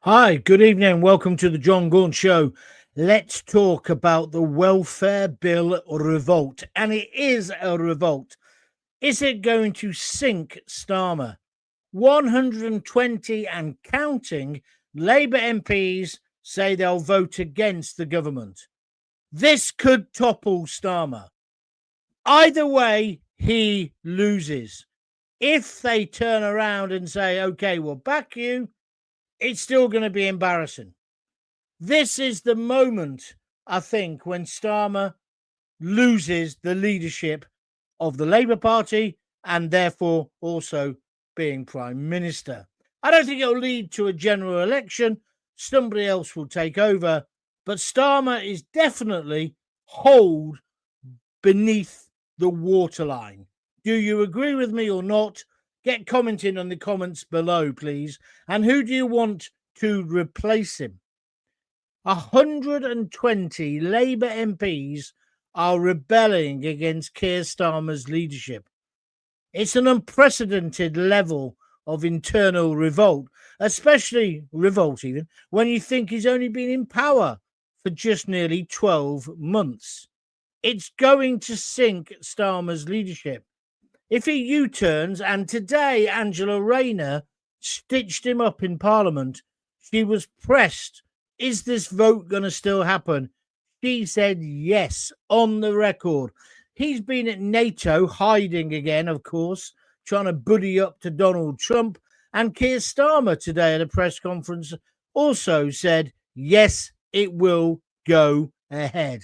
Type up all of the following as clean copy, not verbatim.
Hi, good evening, and welcome to the Jon Gaunt Show. Let's talk about the welfare bill revolt. And it is a revolt. Is it going to sink Starmer? 120 and counting Labour MPs say they'll vote against the government. This could topple Starmer. Either way, he loses. If they turn around and say, okay, we'll back you, it's still going to be embarrassing. This is the moment, I think, when Starmer loses the leadership of the Labour Party and therefore also being Prime Minister. I don't think it'll lead to a general election. Somebody else will take over. But Starmer is definitely hold beneath the waterline. Do you agree with me or not? Get commenting on the comments below, please. And who do you want to replace him? 120 Labour MPs are rebelling against Keir Starmer's leadership. It's an unprecedented level of internal revolt, especially revolt even when you think he's only been in power for just nearly 12 months. It's going to sink Starmer's leadership. If he U-turns, and today Angela Rayner stitched him up in Parliament, she was pressed, is this vote going to still happen? She said yes, on the record. He's been at NATO, hiding again, of course, trying to buddy up to Donald Trump. And Keir Starmer today at a press conference also said, yes, it will go ahead.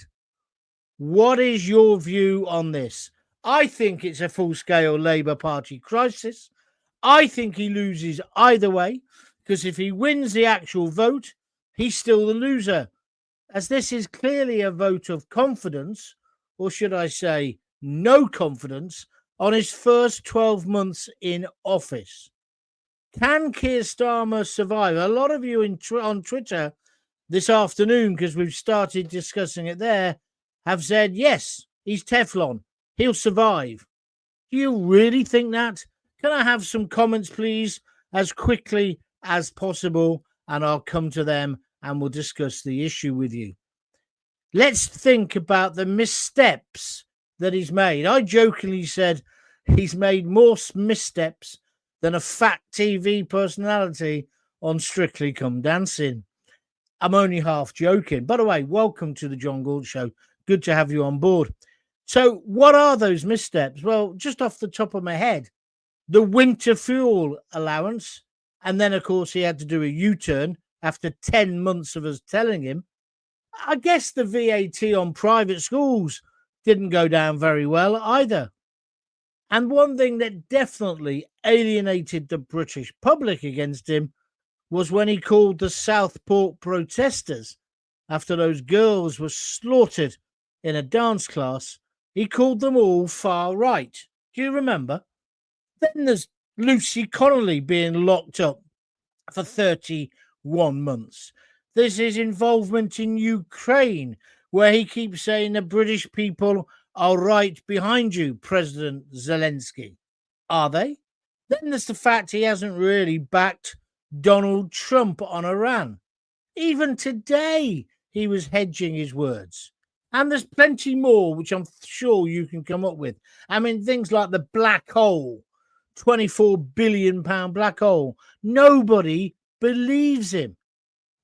What is your view on this? I think it's a full-scale Labour Party crisis. I think he loses either way, because if he wins the actual vote, he's still the loser, as this is clearly a vote of confidence, or should I say no confidence, on his first 12 months in office. Can Keir Starmer survive? A lot of you on Twitter this afternoon, because we've started discussing it there, have said, yes, he's Teflon. He'll survive. Do you really think that? Can I have some comments, please, as quickly as possible, and I'll come to them and we'll discuss the issue with you. Let's think about the missteps that he's made. I jokingly said he's made more missteps than a fat TV personality on Strictly Come Dancing. I'm only half joking. By the way, welcome to the Jon Gaunt Show. Good to have you on board. So what are those missteps? Well, just off the top of my head, the winter fuel allowance. And then, of course, he had to do a U-turn after 10 months of us telling him. I guess the VAT on private schools didn't go down very well either. And one thing that definitely alienated the British public against him was when he called the Southport protestors, after those girls were slaughtered in a dance class, he called them all far right. Do you remember? Then there's Lucy Connolly being locked up for 31 months. There's his involvement in Ukraine, where he keeps saying the British people are right behind you, President Zelensky. Are they? Then there's the fact he hasn't really backed Donald Trump on Iran. Even today, he was hedging his words. And there's plenty more, which I'm sure you can come up with. I mean, things like the black hole, £24 billion black hole. Nobody believes him.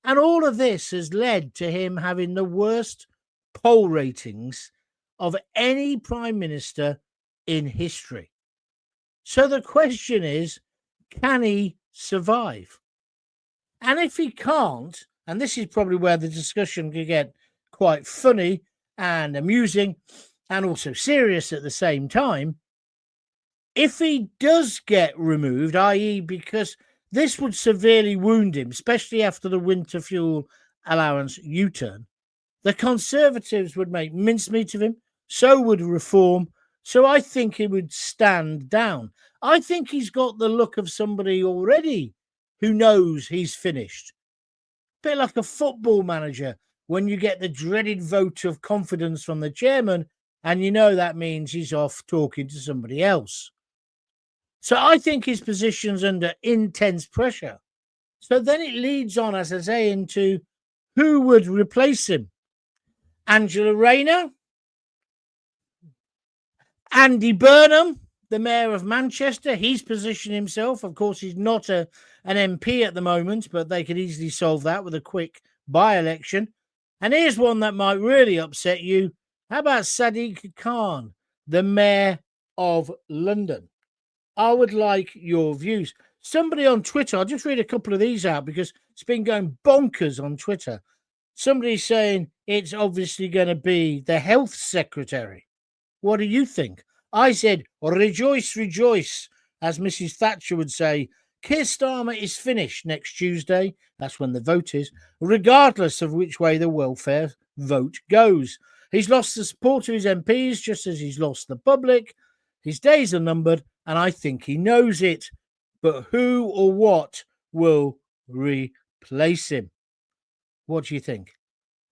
And all of this has led to him having the worst poll ratings of any prime minister in history. So the question is, can he survive? And if he can't, and this is probably where the discussion could get quite funny and amusing and also serious at the same time, if he does get removed, i.e. because this would severely wound him, especially after the winter fuel allowance U-turn, the Conservatives would make mincemeat of him, so would Reform, so I think he would stand down. I think he's got the look of somebody already who knows he's finished. A bit like a football manager when you get the dreaded vote of confidence from the chairman and you know that means he's off talking to somebody else. So I think his position's under intense pressure. So then it leads on, as I say, into who would replace him. Angela Rayner, Andy Burnham, the mayor of Manchester, he's positioned himself. Of course, he's not an MP at the moment, but they could easily solve that with a quick by-election. And here's one that might really upset you. How about Sadiq Khan, the mayor of London? I would like your views. Somebody on Twitter, I'll just read a couple of these out because it's been going bonkers on Twitter. Somebody's saying it's obviously going to be the health secretary. What do you think? I said, rejoice, rejoice, as Mrs. Thatcher would say. Keir Starmer is finished next Tuesday. That's when the vote is, regardless of which way the welfare vote goes. He's lost the support of his MPs just as he's lost the public. His days are numbered, and I think he knows it. But who or what will replace him? What do you think?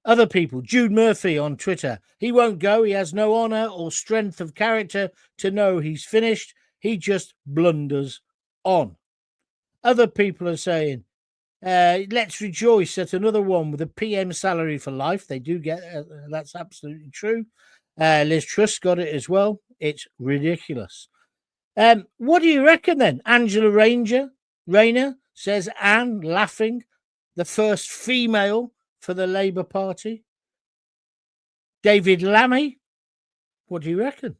Other people, Jude Murphy on Twitter, he won't go. He has no honour or strength of character to know he's finished. He just blunders on. Other people are saying, let's rejoice at another one with a PM salary for life. They do get that's absolutely true. Liz Truss got it as well. It's ridiculous. What do you reckon then? Angela Rayner, says Anne, laughing, the first female for the Labour Party. David Lammy, what do you reckon?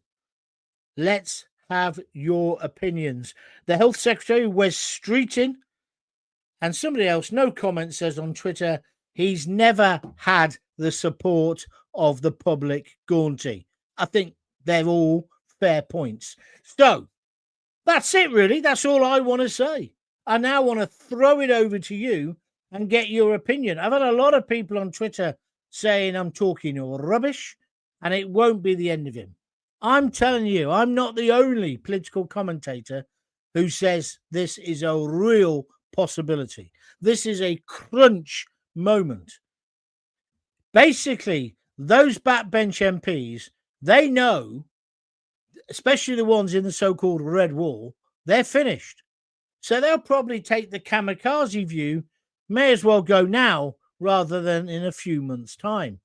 Let's have your opinions. The Health Secretary, Wes Streeting, and somebody else, no comment, says on Twitter, he's never had the support of the public, Gaunty. I think they're all fair points. So that's it, really. That's all I want to say. I now want to throw it over to you and get your opinion. I've had a lot of people on Twitter saying I'm talking rubbish, and it won't be the end of him. I'm telling you, I'm not the only political commentator who says this is a real possibility. This is a crunch moment. Basically, those backbench MPs, they know, especially the ones in the so-called red wall, they're finished. So they'll probably take the kamikaze view, may as well go now rather than in a few months' time.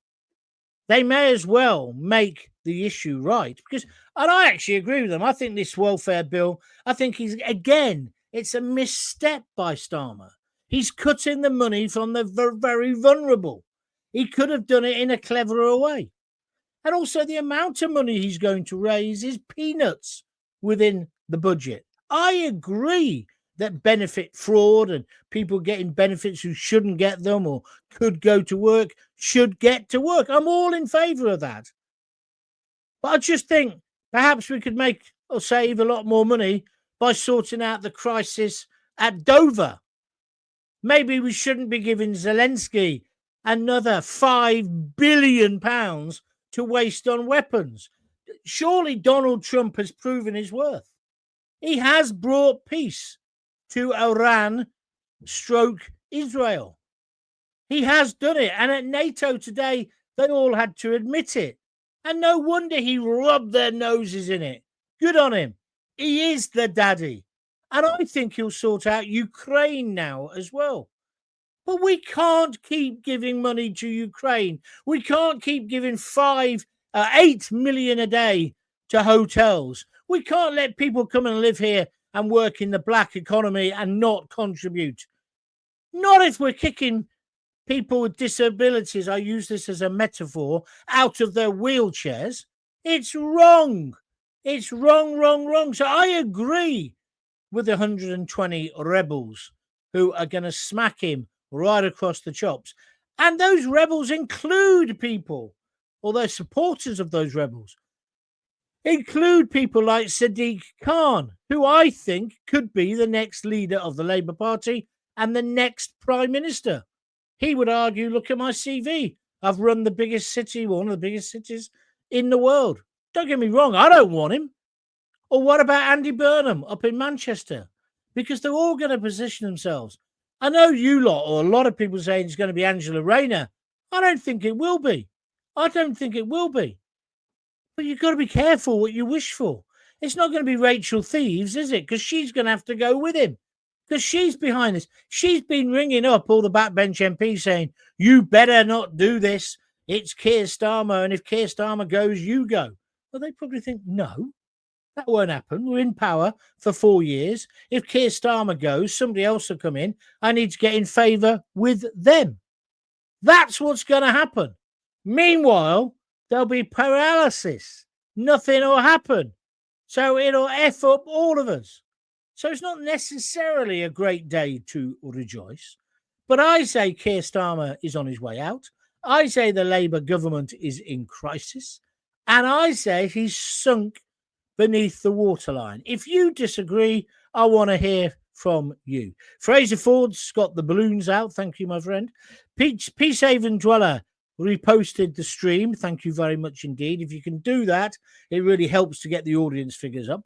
They may as well make the issue right. Because, and I actually agree with them, I think this welfare bill, I think it's a misstep by Starmer. He's cutting the money from the very vulnerable. He could have done it in a cleverer way. And also the amount of money he's going to raise is peanuts within the budget. I agree that benefit fraud and people getting benefits who shouldn't get them or could go to work should get to work. I'm all in favour of that. But I just think perhaps we could make or save a lot more money by sorting out the crisis at Dover. Maybe we shouldn't be giving Zelensky another £5 billion to waste on weapons. Surely Donald Trump has proven his worth. He has brought peace to Iran / Israel. He has done it. And at NATO today, they all had to admit it. And no wonder he rubbed their noses in it. Good on him. He is the daddy. And I think he'll sort out Ukraine now as well. But we can't keep giving money to Ukraine. We can't keep giving 8 million a day to hotels. We can't let people come and live here and work in the black economy and not contribute. Not if we're kicking people with disabilities, I use this as a metaphor, out of their wheelchairs. It's wrong. It's wrong. So I agree with the 120 rebels who are going to smack him right across the chops. And those rebels include people, or they're supporters of those rebels, include people like Sadiq Khan, who I think could be the next leader of the Labour Party and the next Prime Minister. He would argue, look at my CV. I've run the biggest city, one of the biggest cities in the world. Don't get me wrong, I don't want him. Or what about Andy Burnham up in Manchester? Because they're all going to position themselves. I know you lot, or a lot of people saying it's going to be Angela Rayner. I don't think it will be. But you've got to be careful what you wish for. It's not going to be Rachel Thieves, is it? Because she's going to have to go with him. because she's behind this. She's been ringing up all the backbench MPs saying, you better not do this. It's Keir Starmer, and if Keir Starmer goes, you go. Well, they probably think, no, that won't happen. We're in power for 4 years. If Keir Starmer goes, somebody else will come in. I need to get in favour with them. That's what's going to happen. Meanwhile, there'll be paralysis. Nothing will happen. So it'll F up all of us. So it's not necessarily a great day to rejoice. But I say Keir Starmer is on his way out. I say the Labour government is in crisis. And I say he's sunk beneath the waterline. If you disagree, I want to hear from you. Fraser Ford's got the balloons out. Thank you, my friend. Peacehaven Dweller reposted the stream. Thank you very much indeed. If you can do that, it really helps to get the audience figures up.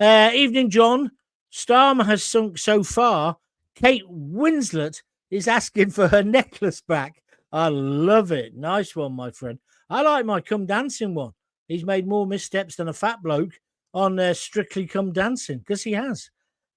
Evening, John. Starmer has sunk so far. Kate Winslet is asking for her necklace back. I love it. Nice one, my friend. I like my Come Dancing one. He's made more missteps than a fat bloke on Strictly Come Dancing, because he has.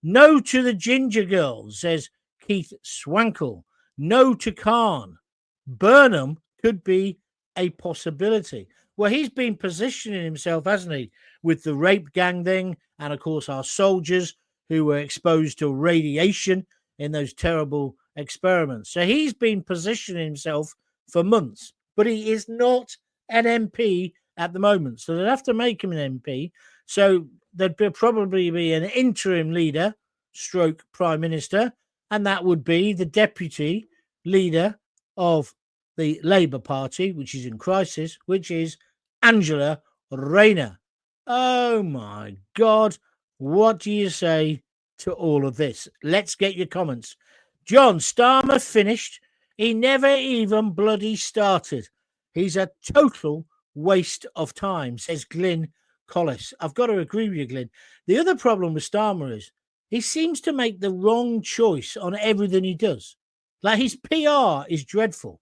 No to the Ginger Girls, says Keith Swankle. No to Khan. Burnham could be a possibility. Well, he's been positioning himself, hasn't he, with the rape gang thing, and of course our soldiers who were exposed to radiation in those terrible experiments. So he's been positioning himself for months, but he is not an MP at the moment. So they'd have to make him an MP. So there'd probably be an interim leader, stroke prime minister, and that would be the deputy leader of the Labour Party, which is in crisis, which is Angela Rayner. Oh, my God. What do you say to all of this? Let's get your comments. John, Starmer finished. He never even bloody started. He's a total waste of time, says Glyn Collis. I've got to agree with you, Glyn. The other problem with Starmer is he seems to make the wrong choice on everything he does. Like, his PR is dreadful.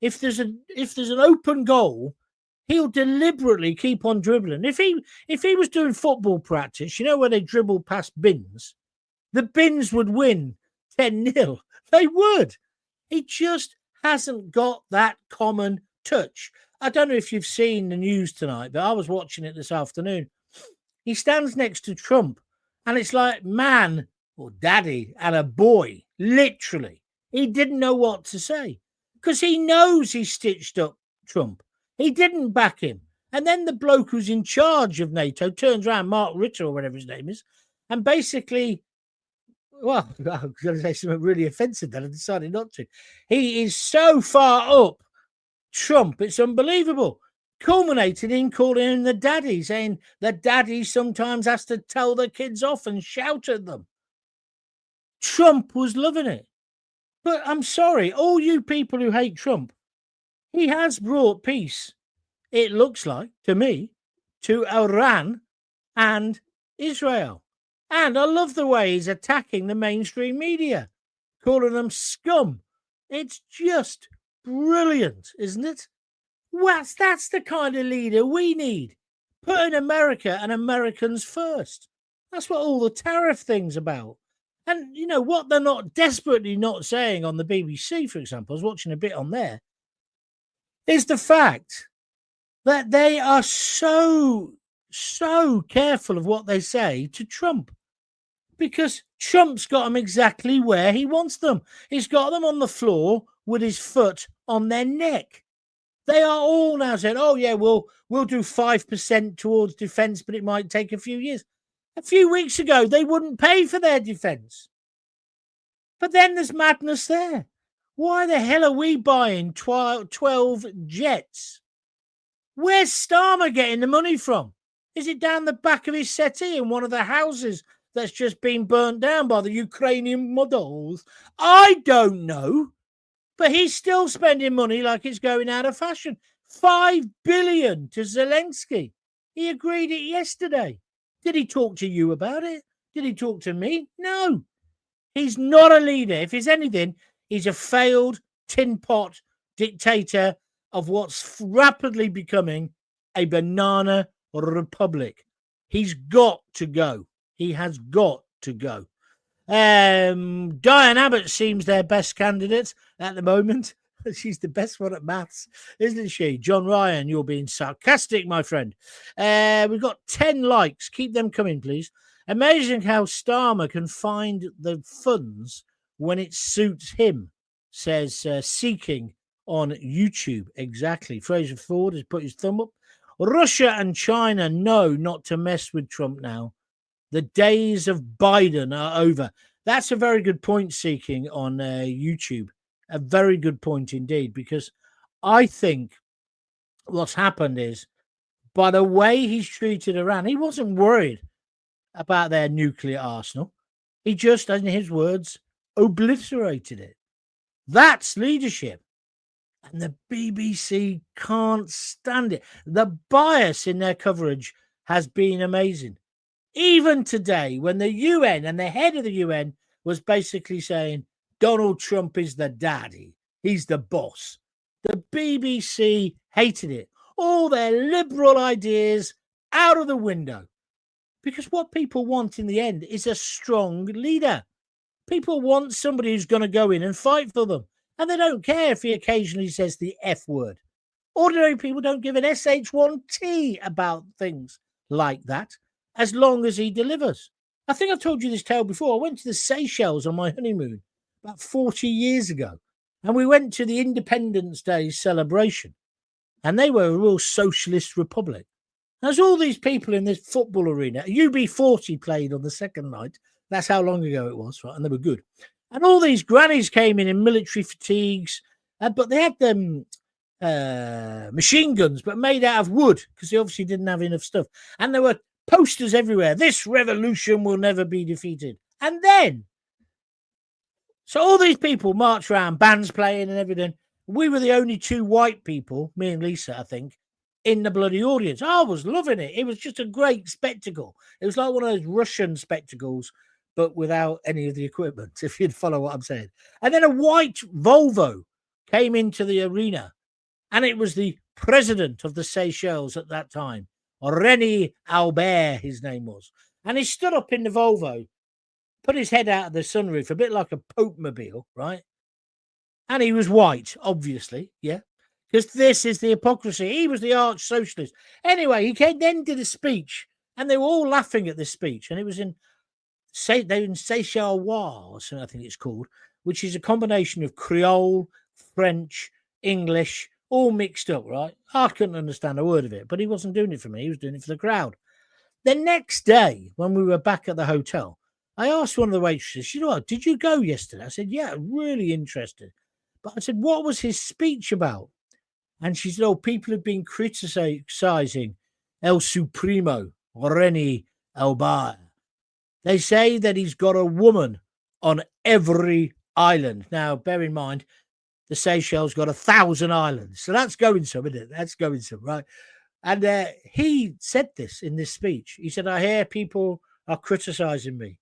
If there's an open goal, he'll deliberately keep on dribbling. If he was doing football practice, you know, where they dribble past bins, the bins would win 10-0. They would. He just hasn't got that common touch. I don't know if you've seen the news tonight, but I was watching it this afternoon. He stands next to Trump, and it's like man or daddy and a boy, literally. He didn't know what to say because he knows he stitched up Trump. He didn't back him. And then the bloke who's in charge of NATO turns around, Mark Rutte or whatever his name is, and basically, well, I was going to say something really offensive then I decided not to. He is so far up Trump, it's unbelievable. Culminating in calling him the daddy, saying the daddy sometimes has to tell the kids off and shout at them. Trump was loving it. But I'm sorry, all you people who hate Trump, he has brought peace, it looks like, to me, to Iran and Israel. And I love the way he's attacking the mainstream media, calling them scum. It's just brilliant, isn't it? Well, that's the kind of leader we need. Putting America and Americans first. That's what all the tariff thing's about. And, you know, what they're not desperately not saying on the BBC, for example, I was watching a bit on there, is the fact that they are so careful of what they say to Trump. Because Trump's got them exactly where he wants them. He's got them on the floor with his foot on their neck. They are all now saying, oh, yeah, we'll do 5% towards defence, but it might take a few years. A few weeks ago, they wouldn't pay for their defence. But then there's madness there. Why the hell are we buying 12 jets? Where's Starmer getting the money from? Is it down the back of his settee in one of the houses that's just been burnt down by the Ukrainian models? I don't know. But he's still spending money like it's going out of fashion. $5 billion to Zelensky. He agreed it yesterday. Did he talk to you about it? Did he talk to me? No. He's not a leader. If he's anything, he's a failed tin pot dictator of what's rapidly becoming a banana republic. He's got to go. He has got to go. Diane Abbott seems their best candidate at the moment. She's the best one at maths, isn't she? John Ryan, you're being sarcastic, my friend. We've got 10 likes. Keep them coming, please. Amazing how Starmer can find the funds when it suits him, says Seeking on YouTube. Exactly. Fraser Ford has put his thumb up. Russia and China know not to mess with Trump now. The days of Biden are over. That's a very good point, Seeking on YouTube. A very good point indeed, because I think what's happened is, by the way he's treated Iran, he wasn't worried about their nuclear arsenal. He just, in his words, obliterated it. That's leadership. And the BBC can't stand it. The bias in their coverage has been amazing. Even today, when the UN and the head of the UN was basically saying Donald Trump is the daddy, he's the boss, the BBC hated it. All their liberal ideas out of the window. Because what people want in the end is a strong leader. People want somebody who's going to go in and fight for them. And they don't care if he occasionally says the F word. Ordinary people don't give an SH1T about things like that, as long as he delivers. I think I've told you this tale before. I went to the Seychelles on my honeymoon about 40 years ago, and we went to the Independence Day celebration, and they were a real socialist republic. There's all these people in this football arena. UB40 played on the second night. That's how long ago it was, right? And they were good. And all these grannies came in military fatigues, but they had them machine guns, but made out of wood, because they obviously didn't have enough stuff. And there were posters everywhere. This revolution will never be defeated. And then, so all these people marched around, bands playing and everything. We were the only two white people, me and Lisa, I think, in the bloody audience. I was loving it. It was just a great spectacle. It was like one of those Russian spectacles, but without any of the equipment, if you'd follow what I'm saying. And then a white Volvo came into the arena, and it was the president of the Seychelles at that time, René Albert, his name was. And he stood up in the Volvo, put his head out of the sunroof, a bit like a Pope-mobile, right? And he was white, obviously, yeah, because this is the hypocrisy. He was the arch socialist. Anyway, he then did a speech, and they were all laughing at this speech. And it was in Seychelles, or something I think it's called, which is a combination of Creole, French, English, all mixed up, right? I couldn't understand a word of it, but he wasn't doing it for me. He was doing it for the crowd. The next day, when we were back at the hotel, I asked one of the waitresses, you know what, did you go yesterday? I said, yeah, really interested. But I said, what was his speech about? And she said, oh, people have been criticizing El Supremo, René Albert. They say that he's got a woman on every island. Now, bear in mind, the Seychelles got 1,000 islands. So that's going some, isn't it? That's going some, right? And he said this in this speech. He said, I hear people are criticizing me,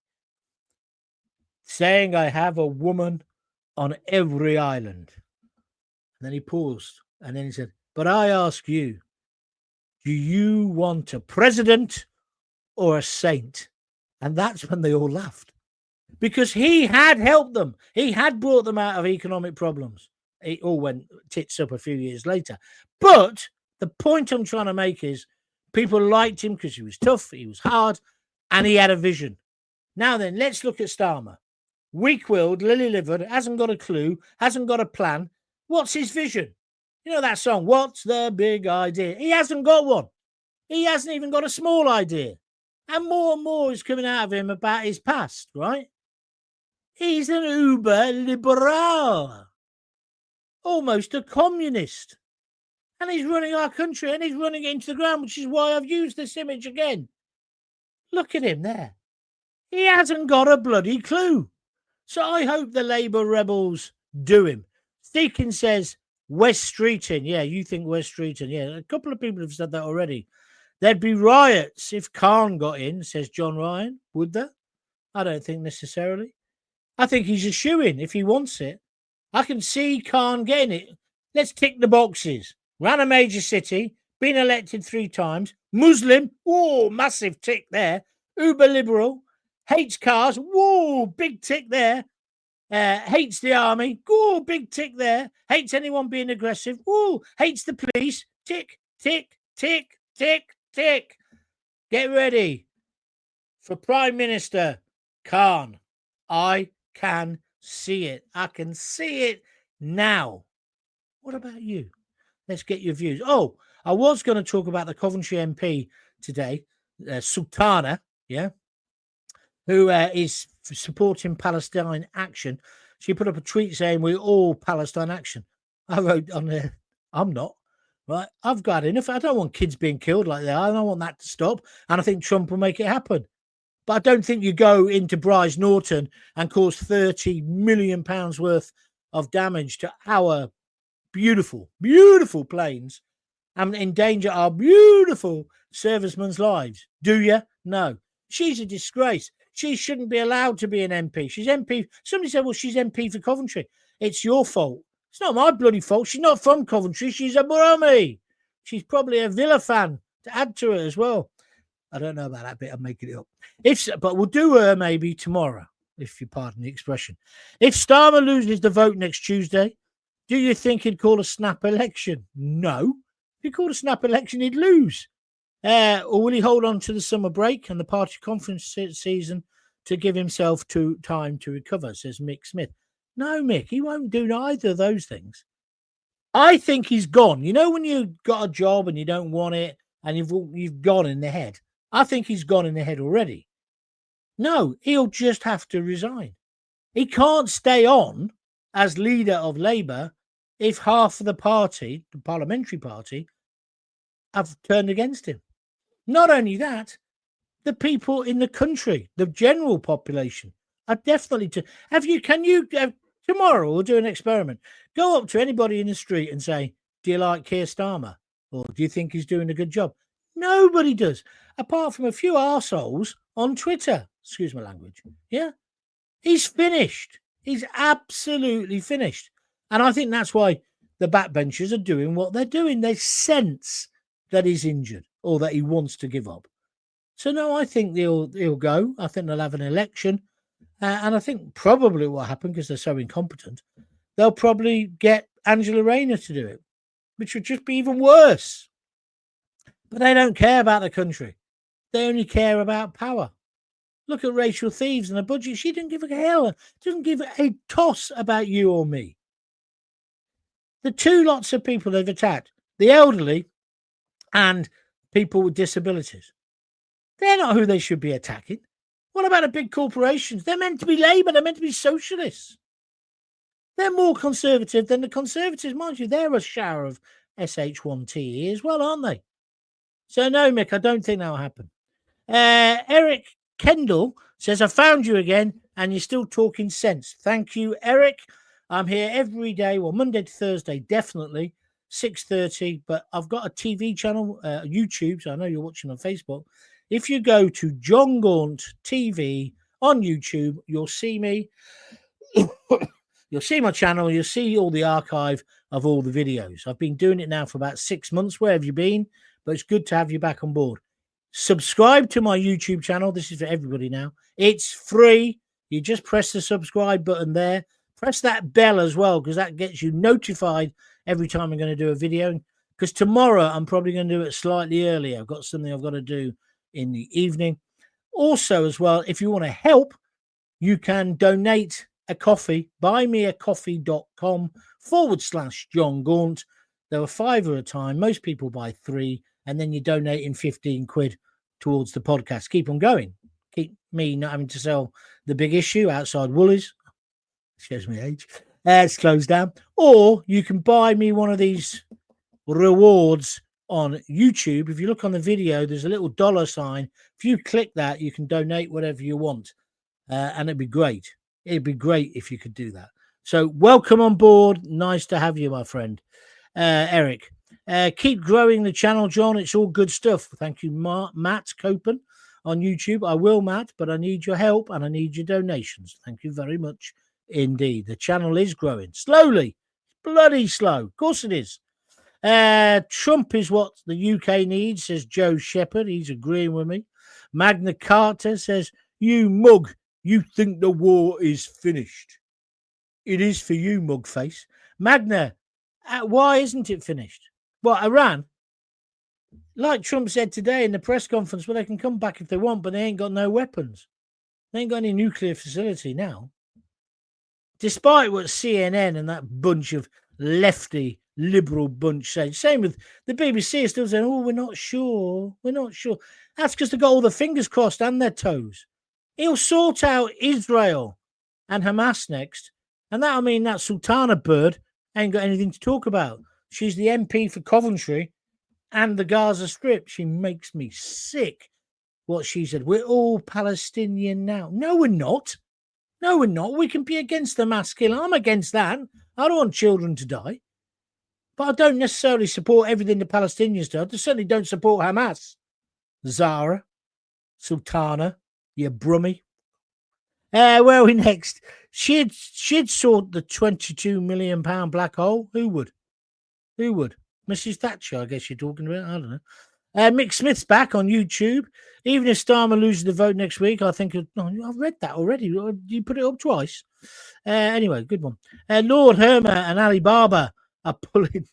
saying I have a woman on every island. And then he paused. And then he said, but I ask you, do you want a president or a saint? And that's when they all laughed, because he had helped them. He had brought them out of economic problems. It all went tits up a few years later. But the point I'm trying to make is people liked him because he was tough, he was hard, and he had a vision. Now then, let's look at Starmer. Weak-willed, lily-livered, hasn't got a clue, hasn't got a plan. What's his vision? You know that song, What's the Big Idea? He hasn't got one. He hasn't even got a small idea. And more is coming out of him about his past, right? He's an uber liberal, almost a communist. And he's running our country, and he's running it into the ground, which is why I've used this image again. Look at him there. He hasn't got a bloody clue. So I hope the Labour rebels do him. Deakin says, West Streeting. Yeah, you think West Streeting. Yeah, a couple of people have said that already. There'd be riots if Khan got in, says John Ryan. Would there? I don't think necessarily. I think he's a shoo-in if he wants it. I can see Khan getting it. Let's tick the boxes. Ran a major city, been elected 3 times, Muslim, oh, massive tick there, uber liberal, Hates cars. Whoa, big tick there. Hates the army. Whoa, big tick there. Hates anyone being aggressive. Whoa, hates the police. Tick, tick, tick, tick, tick. Get ready for Prime Minister Khan. I can see it. I can see it now. What about you? Let's get your views. Oh, I was going to talk about the Coventry MP today, Sultana, who is supporting Palestine action. She put up a tweet saying, we're all Palestine action. I wrote on there, I'm not. Right? I've got enough. I don't want kids being killed like that. I don't want that to stop. And I think Trump will make it happen. But I don't think you go into Bryce Norton and cause £30 million worth of damage to our beautiful, beautiful planes and endanger our beautiful servicemen's lives. Do you? No. She's a disgrace. She shouldn't be allowed to be an MP. She's MP. Somebody said, well, she's MP for Coventry. It's your fault. It's not my bloody fault. She's not from Coventry. She's a Brummie. She's probably a Villa fan to add to it as well. I don't know about that bit. I'm making it up. But we'll do her maybe tomorrow, if you pardon the expression. If Starmer loses the vote next Tuesday, do you think he'd call a snap election? No. If he called a snap election, he'd lose. Or will he hold on to the summer break and the party conference season to give himself time to recover, says Mick Smith. No, Mick, he won't do either of those things. I think he's gone. You know when you've got a job and you don't want it and you've gone in the head? I think he's gone in the head already. No, he'll just have to resign. He can't stay on as leader of Labour if half of the party, the parliamentary party, have turned against him. Not only that, the people in the country, the general population, are definitely tomorrow we'll do an experiment. Go up to anybody in the street and say, do you like Keir Starmer? Or do you think he's doing a good job? Nobody does, apart from a few arseholes on Twitter. Excuse my language. Yeah. He's finished. He's absolutely finished. And I think that's why the backbenchers are doing what they're doing. They sense that he's injured or that he wants to give up. So, no, I think he'll go. I think they'll have an election. And I think probably what will happen, because they're so incompetent, they'll probably get Angela Rayner to do it, which would just be even worse. But they don't care about the country. They only care about power. Look at Rachel Thieves and the budget. She didn't give a hell. Doesn't give a toss about you or me. The two lots of people they've attacked, the elderly and people with disabilities, they're not who they should be attacking. What about the big corporations? They're meant to be Labour. They're meant to be socialists. They're more conservative than the Conservatives. Mind you, they're a shower of SH1TE as well, aren't they? So, no, Mick, I don't think that'll happen. Eric Kendall says, I found you again and you're still talking sense. Thank you, Eric. I'm here every day, well, Monday to Thursday, definitely, 6:30. But I've got a TV channel, YouTube, so I know you're watching on Facebook. If you go to Jon Gaunt TV on YouTube, you'll see me. You'll see my channel. You'll see all the archive of all the videos. I've been doing it now for about 6 months. Where have you been? But it's good to have you back on board. Subscribe to my YouTube channel. This is for everybody now. It's free. You just press the subscribe button there. Press that bell as well, because that gets you notified every time I'm going to do a video. Because tomorrow I'm probably going to do it slightly earlier. I've got something I've got to do in the evening. Also, as well, if you want to help, you can donate a coffee, buymeacoffee.com/Jon Gaunt. There are £5 at a time. Most people buy 3, and then you're donating 15 quid towards the podcast. Keep on going. Keep me not having to sell the big issue outside Woolies. Shows me age. It's closed down. Or you can buy me one of these rewards on YouTube. If you look on the video, there's a little $sign. If you click that, you can donate whatever you want. And it'd be great. It'd be great if you could do that. So welcome on board. Nice to have you, my friend. Eric. Keep growing the channel, John. It's all good stuff. Thank you, Matt Copen on YouTube. I will, Matt, but I need your help and I need your donations. Thank you very much indeed. The channel is growing slowly. Bloody slow. Of course it is. Trump is what the UK needs, says Joe Shepherd. He's agreeing with me. Magna Carta says, You mug, you think the war is finished. It is for you, mugface. Magna, why isn't it finished? Well, Iran, like Trump said today in the press conference, well, they can come back if they want, but they ain't got no weapons. They ain't got any nuclear facility now. Despite what CNN and that bunch of lefty liberal bunch say. Same with the BBC, still saying, oh, we're not sure. We're not sure. That's because they've got all the fingers crossed and their toes. He'll sort out Israel and Hamas next. And that'll mean that Sultana bird ain't got anything to talk about. She's the MP for Coventry and the Gaza Strip. She makes me sick. What she said, we're all Palestinian now. No, we're not. No, we're not. We can be against the mass killing. I'm against that. I don't want children to die. But I don't necessarily support everything the Palestinians do. I certainly don't support Hamas. Zara, Sultana, you brummie. Where are we next? She'd sort the £22 million black hole. Who would? Who would? Mrs. Thatcher, I guess you're talking about. I don't know. Mick Smith's back on YouTube. Even if Starmer loses the vote next week, I think... I've read that already. You put it up twice. Anyway, good one. Lord Hermer and Ali Baba are pulling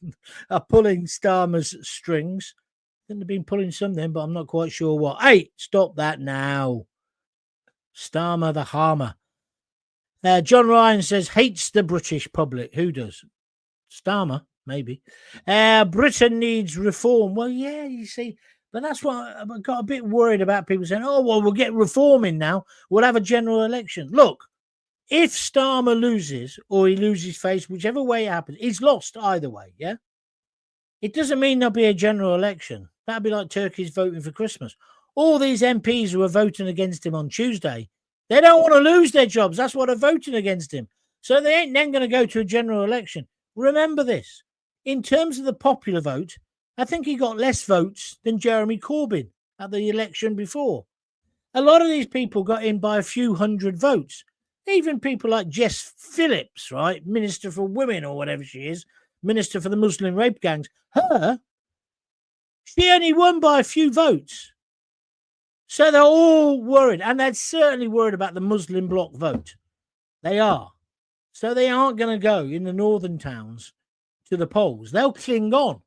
Starmer's strings. I think they've been pulling something, but I'm not quite sure what. Hey, stop that now. Starmer the Harmer. John Ryan says, hates the British public. Who does? Starmer, maybe. Britain needs reform. Well, yeah, you see, but that's what I got a bit worried about, people saying, oh, well, we'll get reform in now. We'll have a general election. Look, if Starmer loses or he loses face, whichever way it happens, he's lost either way, yeah? It doesn't mean there'll be a general election. That'd be like turkeys voting for Christmas. All these MPs who are voting against him on Tuesday, they don't want to lose their jobs. That's why they're voting against him. So they ain't then going to go to a general election. Remember this. In terms of the popular vote, I think he got less votes than Jeremy Corbyn at the election before. A lot of these people got in by a few hundred votes. Even people like Jess Phillips, right? Minister for Women or whatever she is, Minister for the Muslim rape gangs. She only won by a few votes. So they're all worried. And they're certainly worried about the Muslim bloc vote. They are. So they aren't going to go in the northern towns to the polls. They'll cling on.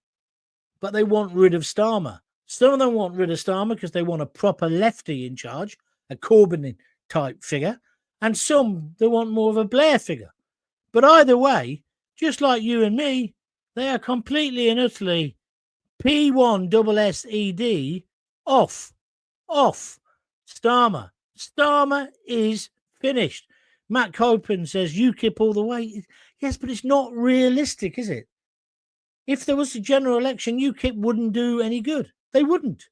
But they want rid of Starmer. Some of them want rid of Starmer because they want a proper lefty in charge, a Corbyn-type figure. And some, they want more of a Blair figure. But either way, just like you and me, they are completely and utterly P1SSED off. Starmer. Starmer is finished. Matt Copen says UKIP all the way. Yes, but it's not realistic, is it? If there was a general election, UKIP wouldn't do any good. They wouldn't.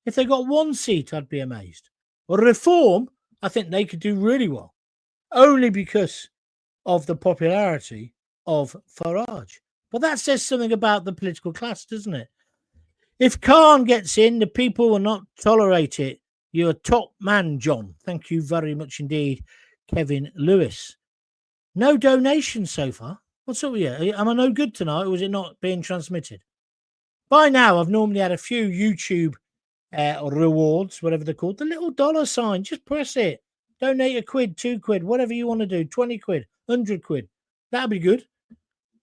If they got one seat, I'd be amazed. Or reform, I think they could do really well. Only because of the popularity of Farage. But that says something about the political class, doesn't it? If Khan gets in, the people will not tolerate it. You're a top man, John. Thank you very much indeed, Kevin Lewis. No donations so far. What's up with you? Am I no good tonight, or is it not being transmitted? By now, I've normally had a few YouTube rewards, whatever they're called. The little dollar sign, just press it. Donate £1, £2, whatever you want to do. 20 quid, 100 quid. That'll be good.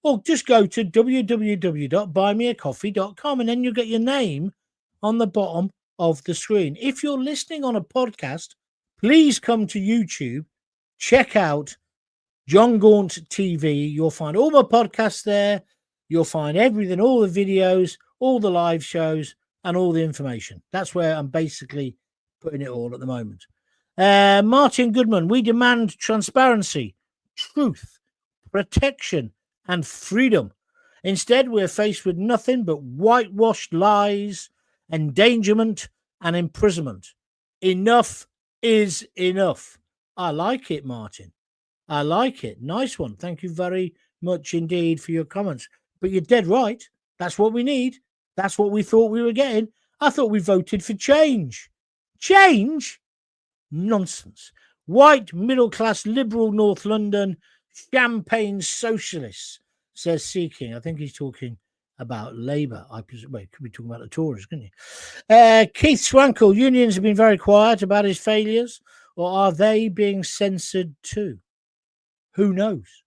Or just go to www.buymeacoffee.com and then you'll get your name on the bottom of the screen. If you're listening on a podcast, please come to YouTube. Check out Jon Gaunt TV. You'll find all my podcasts there. You'll find everything, all the videos, all the live shows, and all the information. That's where I'm basically putting it all at the moment. Martin Goodman, we demand transparency, truth, protection, and freedom. Instead, we're faced with nothing but whitewashed lies, endangerment, and imprisonment. Enough is enough. I like it, Martin. I like it. Nice one. Thank you very much indeed for your comments. But you're dead right. That's what we need. That's what we thought we were getting. I thought we voted for change. Change? Nonsense. White, middle-class, liberal North London, champagne socialists, says Seeking. I think he's talking about Labour. Well, he could be talking about the Tories, couldn't he? Keith Swankle, unions have been very quiet about his failures or are they being censored too? Who knows?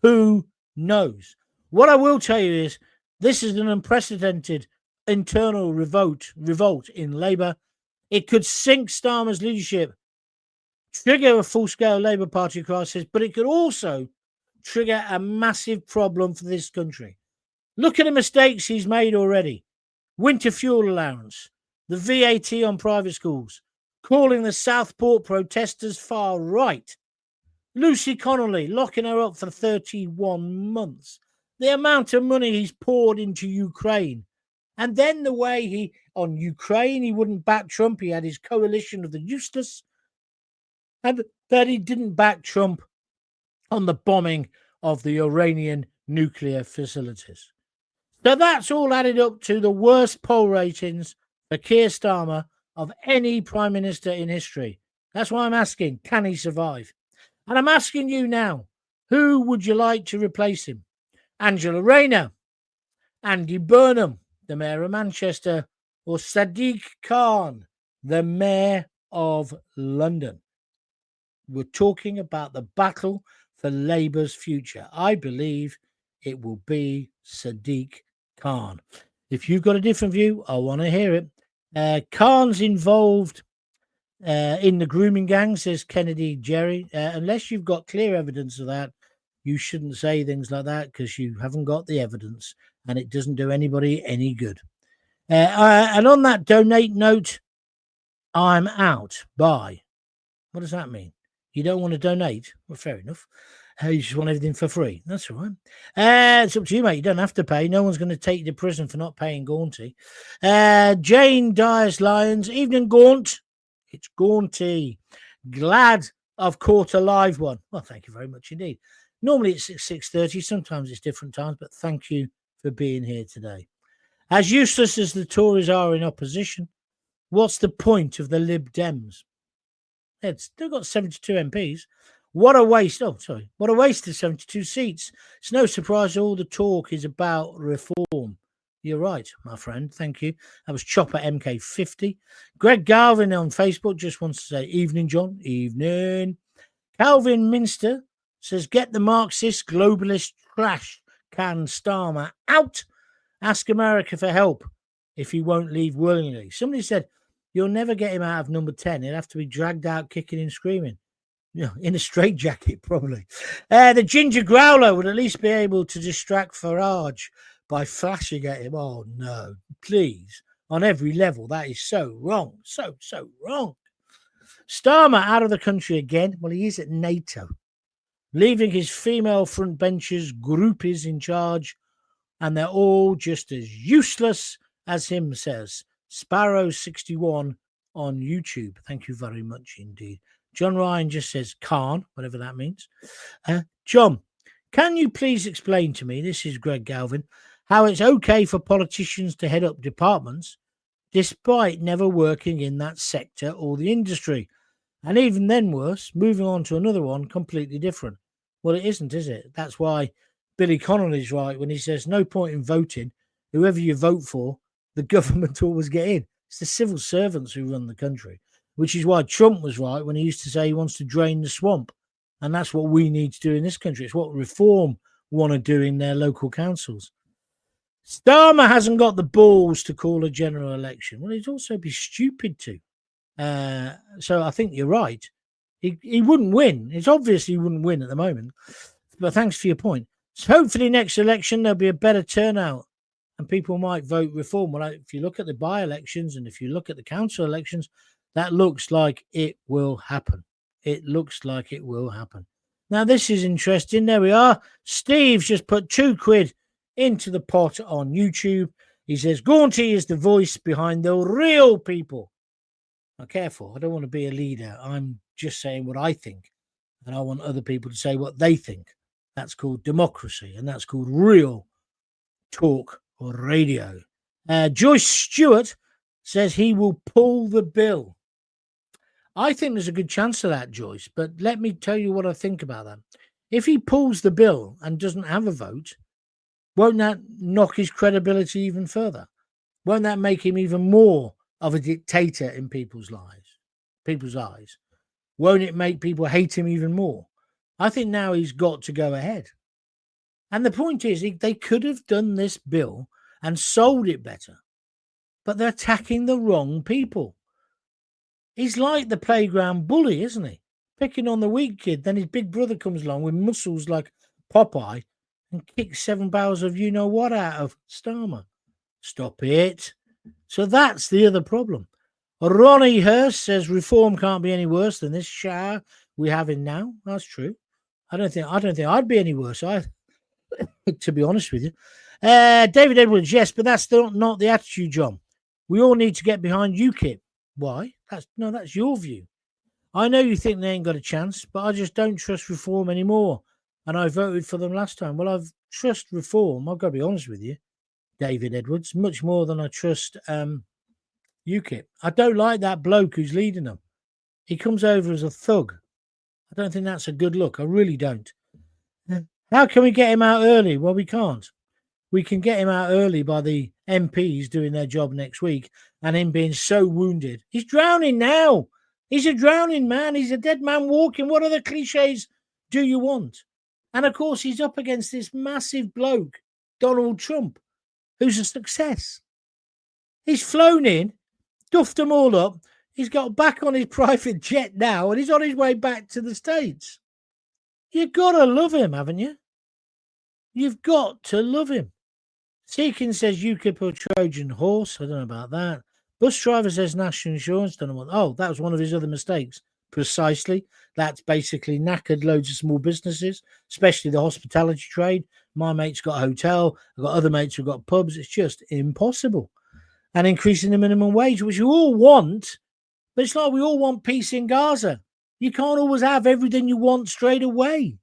Who knows? What I will tell you is this is an unprecedented internal revolt in Labour. It could sink Starmer's leadership, trigger a full-scale Labour Party crisis, but it could also trigger a massive problem for this country. Look at the mistakes he's made already. Winter fuel allowance, the VAT on private schools, calling the Southport protesters far right, Lucy Connolly locking her up for 31 months, the amount of money he's poured into Ukraine, and then the way on Ukraine, he wouldn't back Trump. He had his coalition of the useless, and that he didn't back Trump on the bombing of the Iranian nuclear facilities. So that's all added up to the worst poll ratings for Keir Starmer of any Prime Minister in history. That's why I'm asking, can he survive? And I'm asking you now, who would you like to replace him? Angela Rayner, Andy Burnham, the Mayor of Manchester, or Sadiq Khan, the Mayor of London? We're talking about the battle for Labour's future. I believe it will be Sadiq Khan. If you've got a different view, I want to hear it. Khan's involved in the grooming gang, says Kennedy Jerry. Unless you've got clear evidence of that, you shouldn't say things like that because you haven't got the evidence and it doesn't do anybody any good. And on that donate note, I'm out. Bye. What does that mean? You don't want to donate? Well, fair enough. You just want everything for free. That's all right. It's up to you, mate. You don't have to pay. No one's going to take you to prison for not paying Gaunty. Jane Dyers Lyons. Evening, Gaunt. It's Gaunty. Glad I've caught a live one. Well, thank you very much indeed. Normally it's 6:30. Sometimes it's different times, but thank you for being here today. As useless as the Tories are in opposition, what's the point of the Lib Dems? They've got 72 MPs. What a waste. What a waste of 72 seats. It's no surprise all the talk is about reform. You're right, my friend. Thank you. That was Chopper MK50. Greg Galvin on Facebook just wants to say, evening, John. Evening. Calvin Minster says, get the Marxist globalist trash can Starmer out. Ask America for help if he won't leave willingly. Somebody said, you'll never get him out of number 10. He'll have to be dragged out kicking and screaming. In a straitjacket, probably. The Ginger Growler would at least be able to distract Farage by flashing at him. Oh, no, please. On every level, that is so wrong. So wrong. Starmer out of the country again. Well, he is at NATO. Leaving his female frontbenchers groupies in charge, and they're all just as useless as him, says Sparrow61 on YouTube. Thank you very much indeed. John Ryan just says Khan, whatever that means. John, can you please explain to me, this is Greg Galvin, how it's okay for politicians to head up departments despite never working in that sector or the industry? And even then worse, moving on to another one completely different. Well, it isn't, is it? That's why Billy Connolly's right when he says no point in voting. Whoever you vote for, the government always get in. It's the civil servants who run the country, which is why Trump was right when he used to say he wants to drain the swamp. And that's what we need to do in this country. It's what Reform want to do in their local councils. Starmer hasn't got the balls to call a general election. Well, he'd also be stupid to. So I think you're right. He wouldn't win. It's obvious he wouldn't win at the moment. But thanks for your point. So hopefully next election there'll be a better turnout and people might vote Reform. Well, if you look at the by-elections and if you look at the council elections, that looks like it will happen. It looks like it will happen. Now, this is interesting. There we are. Steve's just put £2 into the pot on YouTube. He says, Gaunty is the voice behind the real people. Now, careful. I don't want to be a leader. I'm just saying what I think. And I want other people to say what they think. That's called democracy. And that's called real talk or radio. Joyce Stewart says he will pull the bill. I think there's a good chance of that, Joyce, but let me tell you what I think about that. If he pulls the bill and doesn't have a vote, won't that knock his credibility even further? Won't that make him even more of a dictator in people's eyes? won't it make people hate him even more? I think now he's got to go ahead. And the point is, they could have done this bill and sold it better, but they're attacking the wrong people. He's like the playground bully, isn't he? Picking on the weak kid. Then his big brother comes along with muscles like Popeye and kicks 7 barrels of you-know-what out of Starmer. Stop it. So that's the other problem. Ronnie Hurst says reform can't be any worse than this shower we're having now. That's true. I don't think I'd be any worse, to be honest with you. David Edwards, yes, but that's not the attitude, John. We all need to get behind UKIP. Why? That's your view. I know you think they ain't got a chance, but I just don't trust reform anymore. And I voted for them last time. Well, I've trust reform, I've got to be honest with you, David Edwards, much more than I trust UKIP. I don't like that bloke who's leading them. He comes over as a thug. I don't think that's a good look. I really don't. How can we get him out early? Well, we can't. We can get him out early by the MPs doing their job next week and him being so wounded. He's drowning now. He's a drowning man. He's a dead man walking. What other cliches do you want? And, of course, he's up against this massive bloke, Donald Trump, who's a success. He's flown in, duffed them all up. He's got back on his private jet now and he's on his way back to the States. You've got to love him, haven't you? You've got to love him. Seekin says UKIP or Trojan horse. I don't know about that. Bus driver says national insurance. Don't know what. Oh, that was one of his other mistakes. Precisely. That's basically knackered loads of small businesses, especially the hospitality trade. My mate's got a hotel. I've got other mates who've got pubs. It's just impossible. And increasing the minimum wage, which you all want, but it's like we all want peace in Gaza. You can't always have everything you want straight away.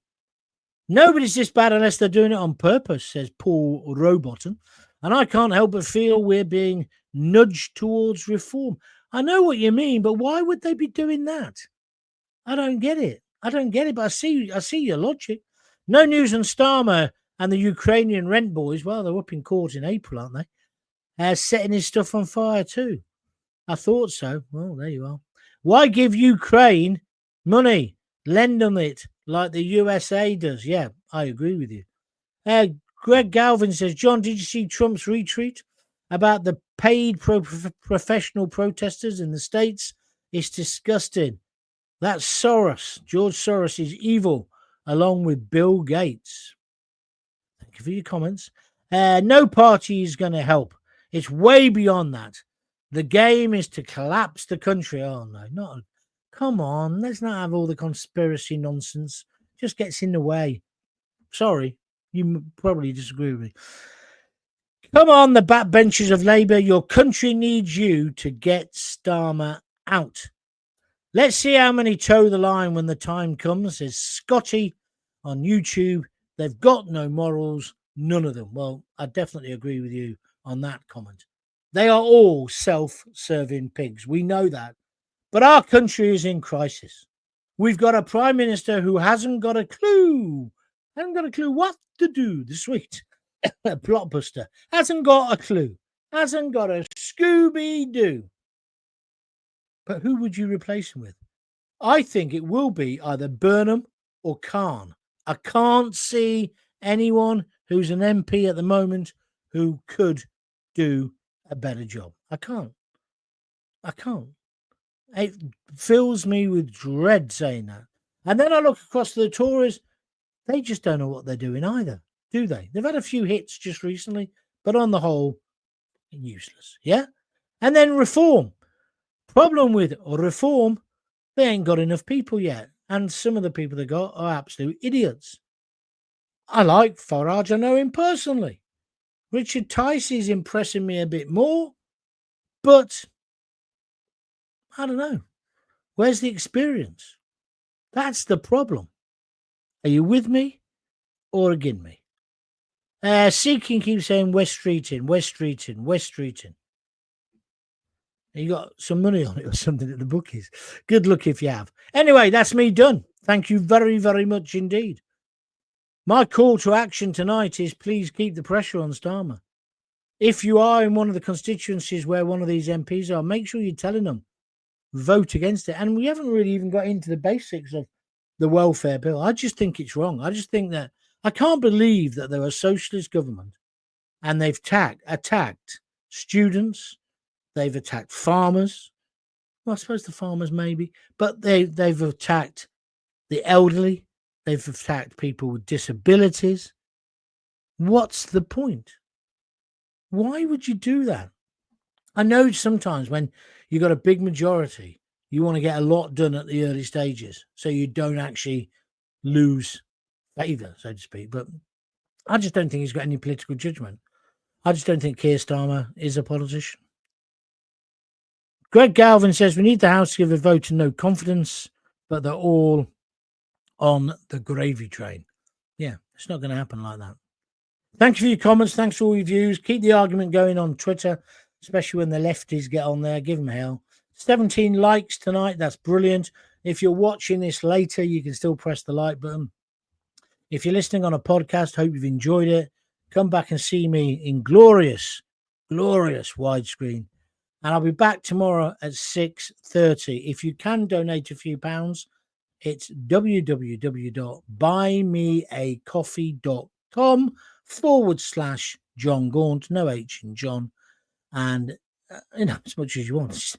Nobody's this bad unless they're doing it on purpose, says Paul Rowbottom. And I can't help but feel we're being nudged towards reform. I know what you mean, but why would they be doing that? I don't get it. But I see your logic. No news on Starmer and the Ukrainian rent boys. Well, they're up in court in April, aren't they? Setting his stuff on fire too. I thought so. Well, there you are. Why give Ukraine money? Lend them it like the USA does. Yeah, I agree with you. Greg Galvin says, John, did you see Trump's retweet about the paid professional protesters in the States? It's disgusting. That's Soros. George Soros is evil, along with Bill Gates. Thank you for your comments. No party is going to help. It's way beyond that. The game is to collapse the country. Oh, no, not. Come on, let's not have all the conspiracy nonsense. Just gets in the way. Sorry, you probably disagree with me. Come on, the backbenchers of Labour. Your country needs you to get Starmer out. Let's see how many toe the line when the time comes, says Scotty on YouTube. They've got no morals, none of them. Well, I definitely agree with you on that comment. They are all self-serving pigs. We know that. But our country is in crisis. We've got a prime minister who hasn't got a clue. What to do this week. A blockbuster. Hasn't got a clue. Hasn't got a Scooby-Doo. But who would you replace him with? I think it will be either Burnham or Khan. I can't see anyone who's an MP at the moment who could do a better job. I can't. It fills me with dread saying that. And then I look across to the Tories. They just don't know what they're doing either, do they? They've had a few hits just recently, but on the whole, useless. Yeah? And then reform. Problem with reform, they ain't got enough people yet. And some of the people they got are absolute idiots. I like Farage. I know him personally. Richard Tice is impressing me a bit more, but I don't know. Where's the experience? That's the problem. Are you with me or against me? Seeking keeps saying West Streeting. You got some money on it or something at the bookies. Good luck if you have. Anyway, that's me done. Thank you very, very much indeed. My call to action tonight is please keep the pressure on Starmer. If you are in one of the constituencies where one of these MPs are, make sure you're telling them vote against it. And we haven't really even got into the basics of the welfare bill. I just think it's wrong. I just think that I can't believe that they're a socialist government and they've attacked students, they've attacked farmers. Well, I suppose the farmers maybe, but they've attacked the elderly, they've attacked people with disabilities. What's the point? Why would you do that? I know sometimes when you've got a big majority, you want to get a lot done at the early stages so you don't actually lose favour, so to speak. But I just don't think he's got any political judgment. I just don't think Keir Starmer is a politician. Greg Galvin says we need the House to give a vote of no confidence, but they're all on the gravy train. Yeah, it's not going to happen like that. Thank you for your comments. Thanks for all your views. Keep the argument going on Twitter, especially when the lefties get on there. Give them hell. 17 likes tonight. That's brilliant. If you're watching this later, you can still press the like button. If you're listening on a podcast, hope you've enjoyed it. Come back and see me in glorious widescreen. And I'll be back tomorrow at 6:30. If you can donate a few pounds, it's www.buymeacoffee.com/Jon Gaunt, no H in John. And, as much as you want.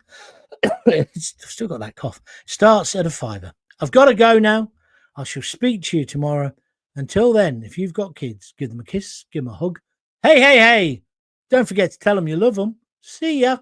It's still got that cough. Starts at £5. I've got to go now. I shall speak to you tomorrow. Until then, if you've got kids, give them a kiss, give them a hug. Hey, don't forget to tell them you love them. See ya.